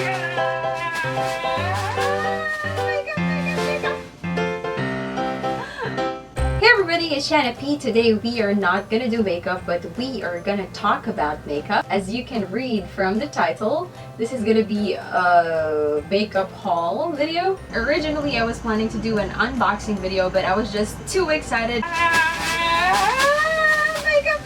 Hey everybody, it's Shanna P. Today we are not gonna do makeup, but we are gonna talk about makeup. As you can read from the title, this is gonna be a makeup haul video. Originally I was planning to do an unboxing video, but I was just too excited. Makeup!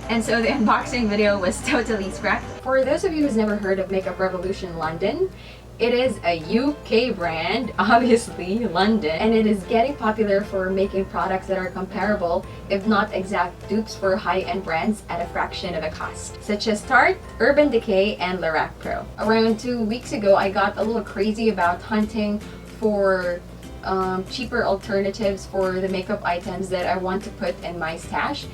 And so the unboxing video was totally scrapped. For those of you who's never heard of Makeup Revolution London, it is a UK brand, obviously London, and it is getting popular for making products that are comparable, if not exact dupes for high-end brands at a fraction of the cost, such as Tarte, Urban Decay, and Lorac Pro. Around 2 weeks ago, I got a little crazy about hunting for cheaper alternatives for the makeup items that I want to put in my stash.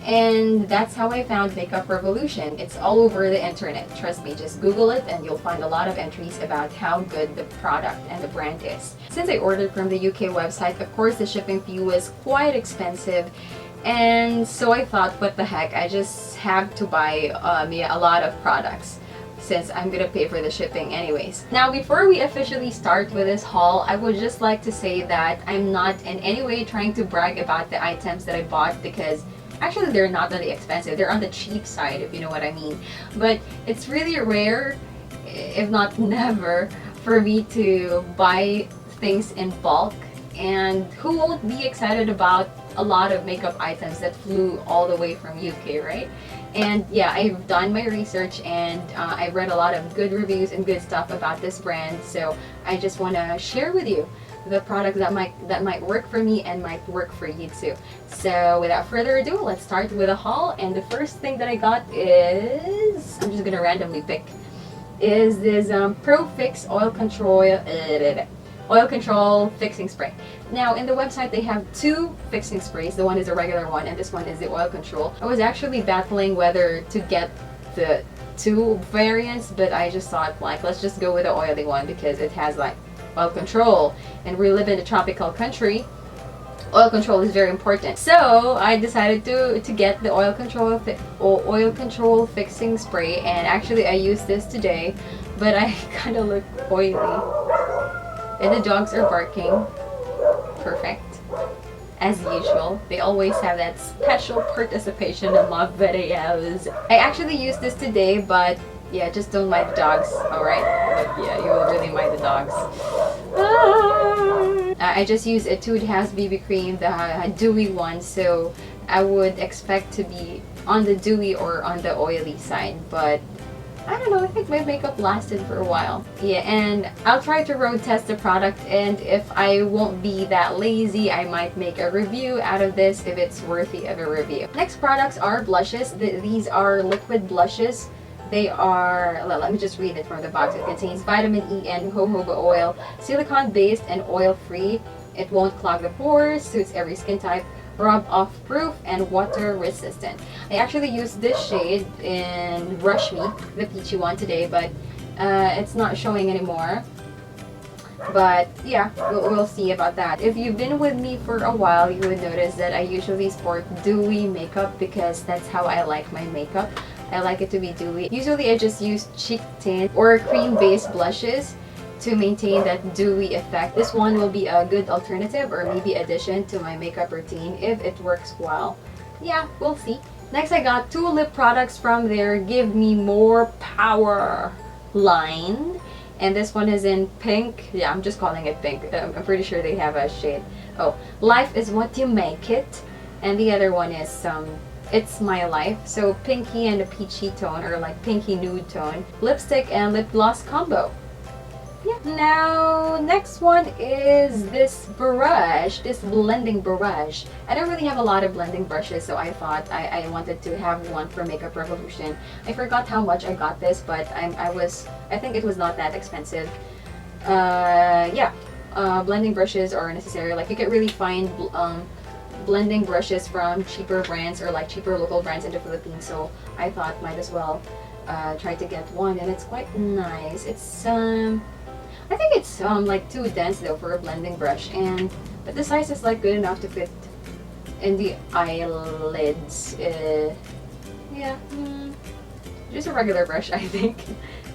And that's how I found Makeup Revolution. It's all over the internet. Trust me, just Google it and you'll find a lot of entries about how good the product and the brand is. Since I ordered from the UK website, of course the shipping fee was quite expensive. And so I thought, what the heck, I just have to buy a lot of products, since I'm gonna pay for the shipping anyways. Now, before we officially start with this haul, I would just like to say that I'm not in any way trying to brag about the items that I bought, because actually they're not really expensive. They're on the cheap side, if you know what I mean. But it's really rare, if not never, for me to buy things in bulk. And who won't be excited about a lot of makeup items that flew all the way from UK, right? And yeah, I've done my research and I've read a lot of good reviews and good stuff about this brand. So I just want to share with you the products that might work for me and might work for you too. So without further ado, let's start with a haul. And the first thing that I got is, I'm just gonna randomly pick, is this Pro Fix Oil Control Fixing Spray. Now in the website they have two fixing sprays. The one is a regular one and this one is the oil control. I was actually battling whether to get the two variants, but I just thought, like, let's just go with the oily one because it has like oil control, and we live in a tropical country. Oil control is very important. So I decided to get the oil control fixing spray, and actually I used this today, but I kind of look oily. And the dogs are barking. Perfect. As usual, they always have that special participation in my videos. I actually used this today, but yeah, just don't mind the dogs, alright? But yeah, you will really mind the dogs. I just used a Too Faced BB cream, the dewy one, so I would expect to be on the dewy or on the oily side, but I don't know, I think my makeup lasted for a while. Yeah, and I'll try to road test the product, and if I won't be that lazy, I might make a review out of this if it's worthy of a review. Next products are blushes. These are liquid blushes. They are, let me just read it from the box. It contains vitamin E and jojoba oil, silicone based and oil free. It won't clog the pores, suits every skin type, rub off proof, and water resistant. I actually used this shade in Rush Me, the peachy one, today, but it's not showing anymore. But yeah, we'll see about that. If you've been with me for a while, you would notice that I usually sport dewy makeup because that's how I like my makeup. I like it to be dewy. Usually I just use cheek tint or cream-based blushes to maintain that dewy effect. This one will be a good alternative or maybe addition to my makeup routine if it works well. Yeah, we'll see. Next, I got two lip products from their Give Me More Power line. And this one is in pink. Yeah, I'm just calling it pink. I'm pretty sure they have a shade. Oh, Life is What You Make It. And the other one is It's My Life. So pinky and a peachy tone, or like pinky nude tone. Lipstick and lip gloss combo. Yeah. Now, next one is this brush, this blending brush. I don't really have a lot of blending brushes, so I thought I wanted to have one for Makeup Revolution. I forgot how much I got this, but I think it was not that expensive. Yeah, blending brushes are necessary. Like, you can really find blending brushes from cheaper brands or like cheaper local brands in the Philippines, so I thought might as well try to get one, and it's quite nice. It's I think it's like too dense though for a blending brush, but the size is like good enough to fit in the eyelids. Yeah, just a regular brush, I think.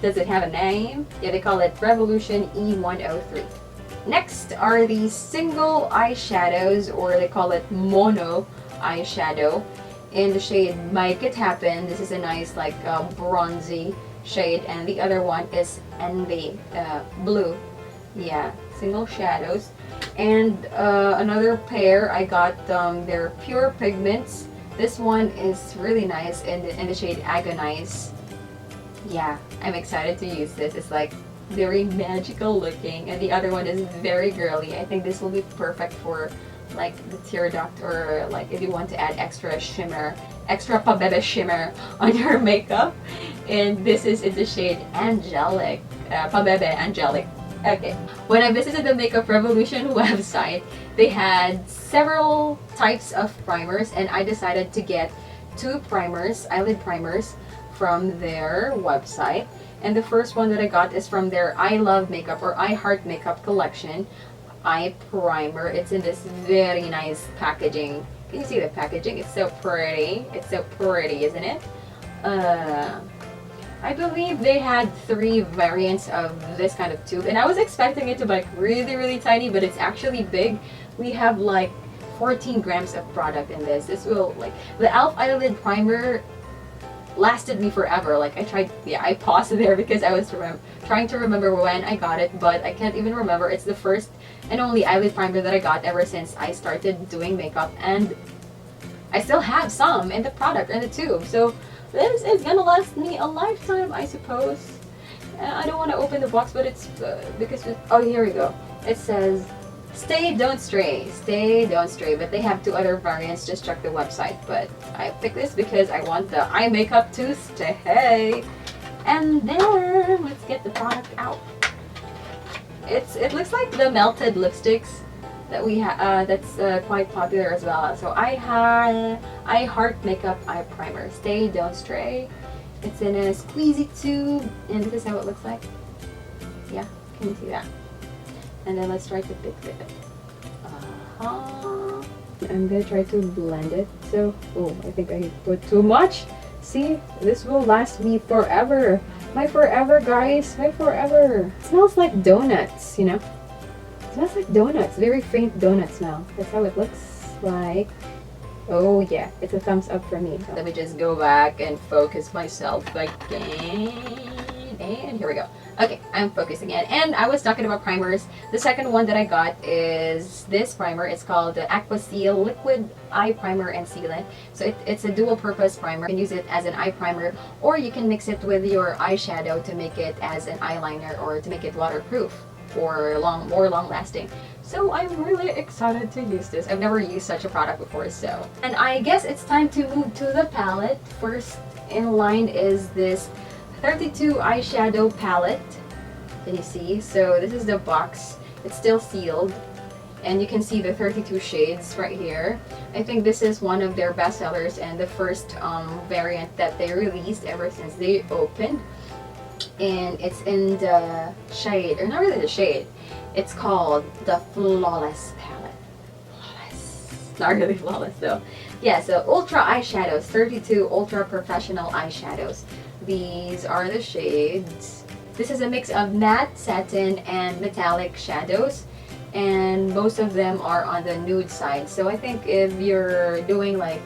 Does it have a name? Yeah, they call it Revolution E103. Next are the single eyeshadows, or they call it mono eyeshadow, in the shade Make It Happen. This is a nice like bronzy shade, and the other one is Envy blue. Yeah, single shadows. And another pair I got, they're pure pigments. This one is really nice in the shade Agonize. Yeah, I'm excited to use this. It's like very magical looking, and the other one is very girly. I think this will be perfect for like the tear duct, or like if you want to add extra shimmer, extra pabebe shimmer on your makeup. And this is in the shade Angelic, pabebe Angelic. Okay, when I visited the Makeup Revolution website, they had several types of primers, and I decided to get 2 primers, eyelid primers, from their website. And the first one that I got is from their I Love Makeup or I Heart Makeup collection eye primer. It's in this very nice packaging. Can you see the packaging? It's so pretty. It's so pretty, isn't it? I believe they had 3 variants of this kind of tube, and I was expecting it to be like really tiny, but it's actually big. We have like 14 grams of product in this. This will, like, the e.l.f. eyelid primer lasted me forever. Like, I tried, yeah, I paused there because I was trying to remember when I got it, but I can't even remember. It's the first and only eyelid primer that I got ever since I started doing makeup, and I still have some in the product, in the tube. So this is gonna last me a lifetime, I suppose. I don't want to open the box, but it's because oh, here we go. It says stay, don't stray, stay, don't stray. But they have 2 other variants. Just check the website. But I picked this because I want the eye makeup to stay. And then let's get the product out. It looks like the melted lipsticks that we have. That's quite popular as well. So I Heart Makeup Eye Primer. Stay, don't stray. It's in a squeezy tube, and this is how it looks like. Yeah, can you see that? And then let's try to pick it. I'm gonna try to blend it. So, oh, I think I put too much. See, this will last me forever. My forever, guys, my forever. It smells like donuts, you know? It smells like donuts, very faint donut smell. That's how it looks like. Oh yeah, it's a thumbs up for me. Let me just go back and focus myself again. And here we go. Okay, I'm focusing it. And I was talking about primers. The second one that I got is this primer. It's called the Aqua Seal Liquid Eye Primer and Sealant. So it's a dual purpose primer. You can use it as an eye primer, or you can mix it with your eyeshadow to make it as an eyeliner, or to make it waterproof or more long lasting. So I'm really excited to use this. I've never used such a product before, so. And I guess it's time to move to the palette. First in line is this 32 eyeshadow palette. Can you see? So this is the box. It's still sealed, and you can see the 32 shades right here. I think this is one of their best sellers and the first variant that they released ever since they opened. And it's in the shade, or not really the shade, it's called the Flawless palette. Flawless. Not really flawless though. Yeah, so Ultra Eyeshadows, 32 Ultra Professional Eyeshadows. These are the shades. This is a mix of matte, satin, and metallic shadows, and most of them are on the nude side. So I think if you're doing like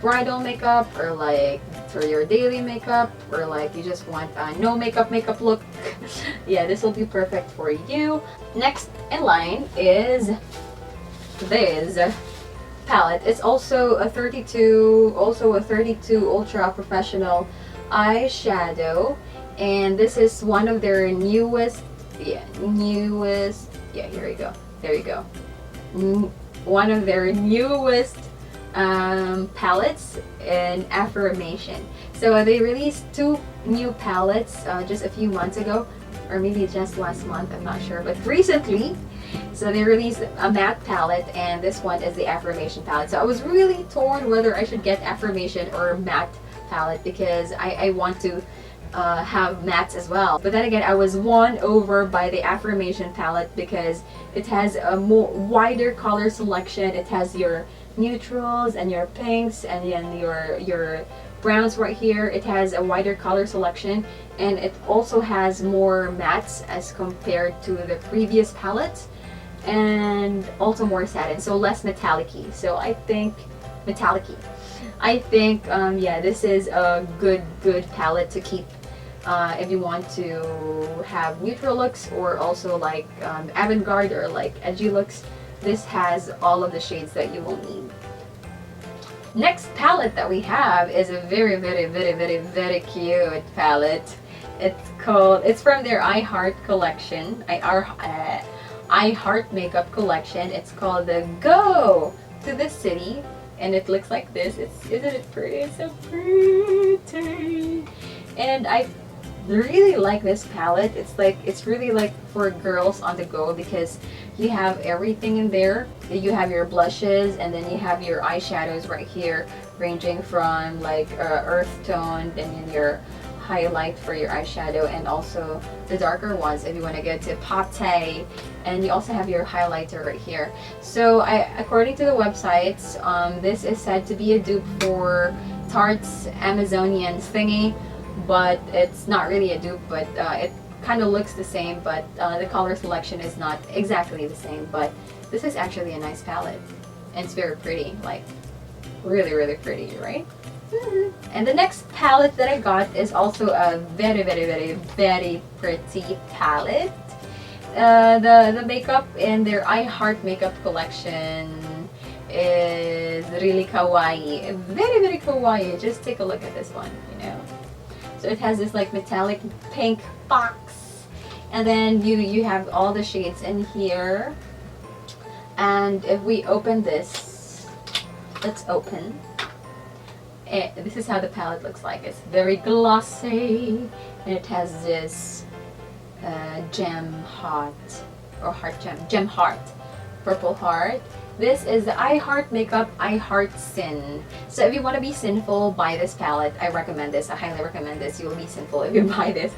bridal makeup, or like for your daily makeup, or like you just want a no makeup look, yeah, this will be perfect for you. Next in line is this palette. It's also a 32 Ultra Professional eyeshadow, and this is one of their newest, here you go, there you go, one of their newest palettes in Affirmation. So they released 2 new palettes just a few months ago, or maybe just last month, I'm not sure, but recently. So they released a matte palette, and this one is the Affirmation palette. So I was really torn whether I should get Affirmation or matte palette, because I want to have mattes as well. But then again, I was won over by the Affirmation palette because it has a more wider color selection. It has your neutrals and your pinks, and then your browns right here. It has a wider color selection, and it also has more mattes as compared to the previous palettes, and also more satin, so less metallic-y. So I think metallic-y. I think yeah, this is a good palette to keep if you want to have neutral looks, or also like avant-garde or like edgy looks. This has all of the shades that you will need. Next palette that we have is a very cute palette. It's from their I Heart collection, I Heart makeup collection. It's called the Go to the City, and it looks like this. Isn't it pretty? It's so pretty. And I really like this palette. It's really like for girls on the go, because you have everything in there. You have your blushes, and then you have your eyeshadows right here, ranging from like earth tone, and then your highlight for your eyeshadow, and also the darker ones if you want to get to pate, and you also have your highlighter right here. So according to the websites, this is said to be a dupe for Tarte's Amazonian thingy, but it's not really a dupe, but it kind of looks the same, but the color selection is not exactly the same. But this is actually a nice palette, and it's very pretty, like really pretty, right? And the next palette that I got is also a very pretty palette. The makeup in their I Heart makeup collection is really kawaii, very kawaii. Just take a look at this one, you know. So it has this like metallic pink box, and then you have all the shades in here. And if we open this, let's open. This is how the palette looks like. It's very glossy, and it has this gem heart, or gem heart, purple heart. This is the I Heart makeup I Heart Sin. So if you want to be sinful, buy this palette. I recommend this. I highly recommend this. You will be sinful if you buy this.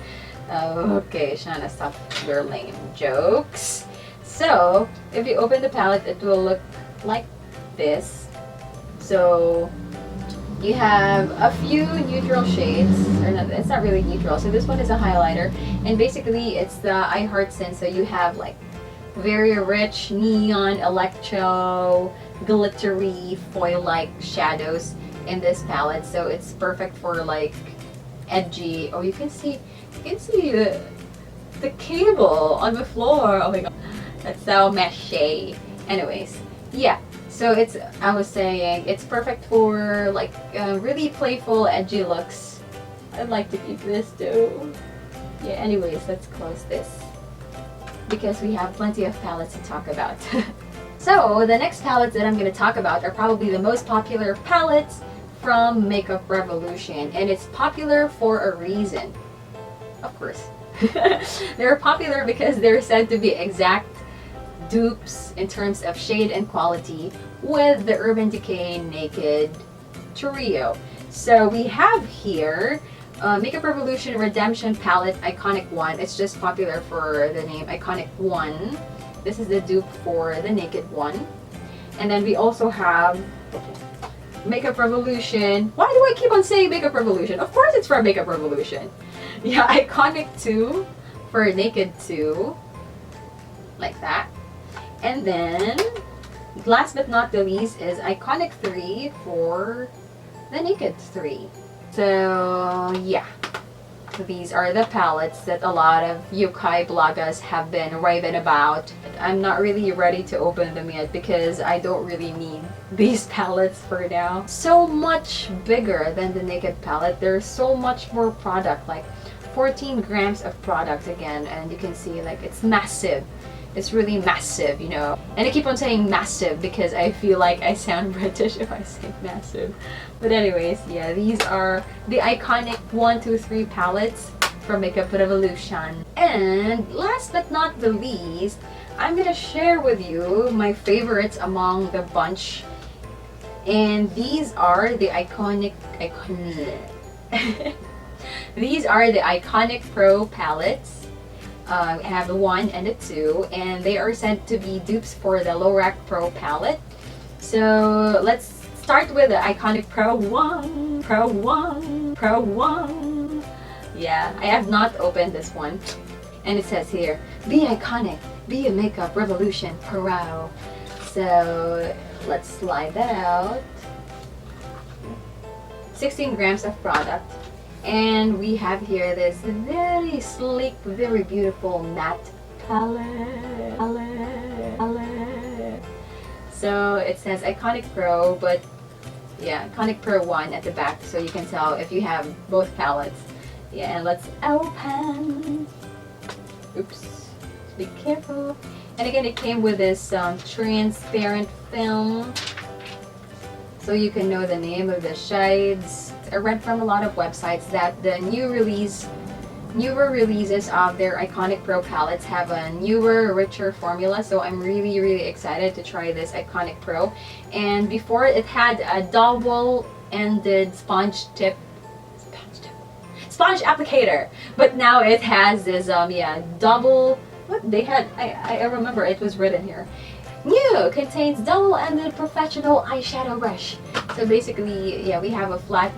Okay, Shana, stop your lame jokes. So if you open the palette, it will look like this. So you have a few neutral shades, or not, it's not really neutral. So this one is a highlighter, and basically it's the I Heart Sin. So you have like very rich neon, electro, glittery, foil-like shadows in this palette. So it's perfect for like edgy. Oh, you can see the cable on the floor. Oh my god, that's so messy. Anyways, yeah. So I was saying, it's perfect for like really playful, edgy looks. I'd like to keep this too. Yeah, anyways, let's close this, because we have plenty of palettes to talk about. So the next palettes that I'm going to talk about are probably the most popular palettes from Makeup Revolution, and it's popular for a reason. Of course. They're popular because they're said to be exact dupes in terms of shade and quality with the Urban Decay Naked Trio. So we have here Makeup Revolution Redemption Palette Iconic 1. It's just popular for the name Iconic 1. This is the dupe for the Naked 1. And then we also have Makeup Revolution. Why do I keep on saying Makeup Revolution? Of course it's from Makeup Revolution. Yeah, Iconic 2 for Naked 2. Like that. And then, last but not the least, is Iconic 3 for the Naked 3. So, yeah. These are the palettes that a lot of yokai bloggers have been raving about. I'm not really ready to open them yet because I don't really need these palettes for now. So much bigger than the Naked palette. There's so much more product, like 14 grams of product again, and you can see like it's massive. It's really massive, you know. And I keep on saying massive because I feel like I sound British if I say massive. But anyways, yeah, these are the Iconic 1, 2, 3 palettes from Makeup Revolution. And last but not the least, I'm gonna share with you my favorites among the bunch. And these are the these are the Iconic Pro palettes. I have the 1 and the 2, and they are said to be dupes for the Lorac Pro palette. So let's start with the Iconic Pro 1. Pro 1. Pro 1. Yeah, I have not opened this one. And it says here, be iconic, be a makeup revolution, Pro. So let's slide that out. 16 grams of product. And we have here this very sleek, very beautiful matte palette. So it says Iconic Pro, but yeah, Iconic Pro 1 at the back, so you can tell if you have both palettes. Yeah, and let's open. Oops, be careful. And again, it came with this transparent film, so you can know the name of the shades. I read from a lot of websites that the newer releases of their Iconic Pro palettes have a newer, richer formula, so I'm really excited to try this Iconic Pro. And before, it had a double-ended sponge applicator, but now it has this double, what they had, I remember it was written here, new contains double-ended professional eyeshadow brush. So basically, yeah, we have a flat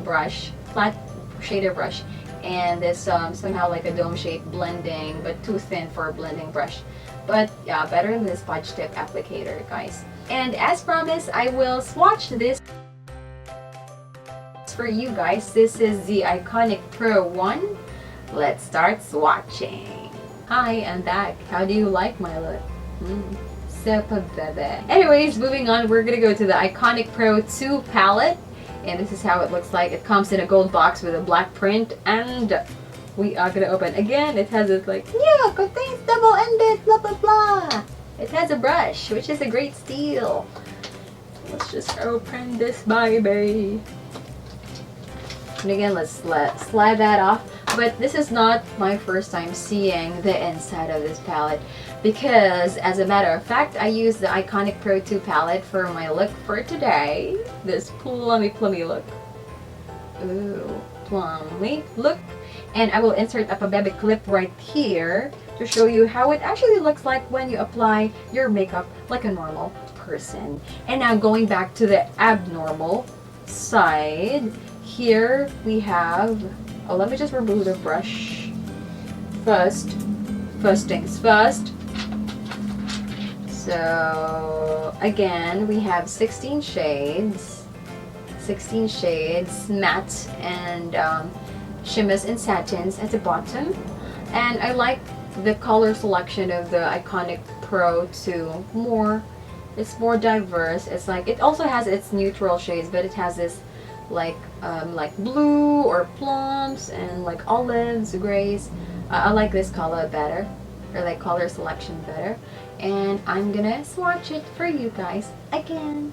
shader brush, and this somehow like a dome-shaped blending, but too thin for a blending brush. But yeah, better than the sponge tip applicator, guys. And as promised, I will swatch this for you guys. This is the Iconic Pro 1. Let's start swatching. Hi, I'm back. How do you like my look? Super bebe. Anyways, moving on, we're gonna go to the Iconic Pro 2 palette. And this is how it looks like. It comes in a gold box with a black print, and we are gonna open. Again, it has this like, yeah, contains double-ended blah blah blah. It has a brush, which is a great steal. Let's just open this baby. And again, let's slide that off. But this is not my first time seeing the inside of this palette, because as a matter of fact, I used the Iconic Pro 2 palette for my look for today. This plummy look. Ooh, plummy look. And I will insert up a baby clip right here to show you how it actually looks like when you apply your makeup like a normal person. And now going back to the abnormal side, here we have, oh, let me just remove the brush first things first. So again, we have 16 shades, matte and shimmers and satins at the bottom. And I like the color selection of the Iconic Pro 2 more. It's more diverse. It's like, it also has its neutral shades, but it has this like blue or plums and like olives, grays. I like this color better, or like color selection better. And I'm gonna swatch it for you guys again.